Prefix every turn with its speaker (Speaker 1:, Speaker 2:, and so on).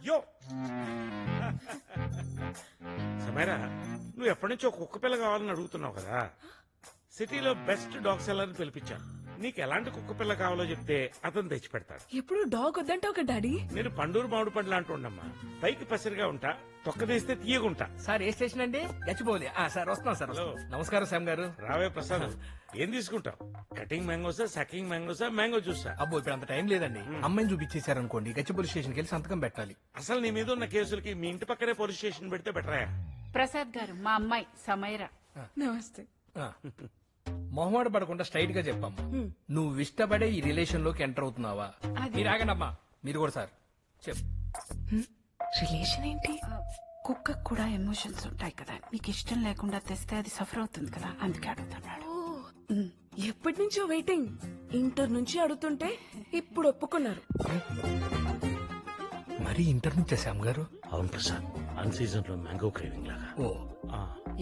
Speaker 1: యో సమీరా, నువ్వు ఎప్పటి నుంచో కుక్క పిల్ల కావాలని అడుగుతున్నావు కదా. సిటీలో బెస్ట్ డాగ్ సెల్లర్ ని పిలిపించాను. నీకు ఎలాంటి కుక్క పిల్ల కావాలో చెప్తే అతను తెచ్చి పెడతాడు.
Speaker 2: ఎప్పుడు డాగ్ వద్దంటావు కదా డాడీ.
Speaker 1: నేను పండూరు మామిడి పండ్లు అంటూ ఉండమ్మా. పైకి పసిరిగా ఉంటా, తొక్కదీస్తే తీయగుంటా.
Speaker 3: సార్ ఏ స్టేషన్ అండి? గచ్చిపోలే. సార్ వస్తున్నాం సార్.
Speaker 1: హలో.
Speaker 3: నమస్కారం శ్యామ్ గారు.
Speaker 1: రావే ప్రసాద్, ఏం తీసుకుంటావు? కటింగ్ మ్యాంగోసా, సకింగ్ మ్యాంగోసా, మ్యాంగో జ్యూసా?
Speaker 3: అబ్బో ఇప్పుడు అంత టైం లేదండి. అమ్మాయిని చూపించేశారనుకోండి గచ్చిపోలి స్టేషన్కి వెళ్ళి సంతకం పెట్టాలి.
Speaker 1: అసలు నీ మీద ఉన్న కేసులకి మీ ఇంటి పక్కనే పోలీస్ స్టేషన్ పెడితే బెటరా?
Speaker 4: ప్రసాద్ గారు మా అమ్మాయి సమైరా.
Speaker 2: నమస్తే.
Speaker 3: మొహమాట పడకుండా స్ట్రైట్ గా చెప్పమ్మా. నువ్వు ఇష్టపడే ఈ రిలేషన్ లోకి ఎంటర్ అవుతున్నావా? మీరు ఆగండమ్మా. మీరు కూడా సార్ చెప్పు.
Speaker 2: రిలేషన్ ఏంటి?
Speaker 4: కుక్కకు కూడా ఎమోషన్స్ ఉంటాయి కదా, నీకు ఇష్టం లేకుండా తెస్తే అది సఫర్ అవుతుంది కదా, అందుకే అడుగుతున్నాడు.
Speaker 2: ఎప్పటి నుంచో వెయిటింగ్. ఇంటర్ నుంచి అడుగుతుంటే ఇప్పుడు ఒప్పుకున్నారు.
Speaker 3: మరీ ఇంటర్ నుంచే శ్యామ్ గారు?
Speaker 1: అవును ప్రసాద్, అన్ సీజన్ లో మ్యాంగో క్రేవింగ్ లాగా.
Speaker 3: ఓ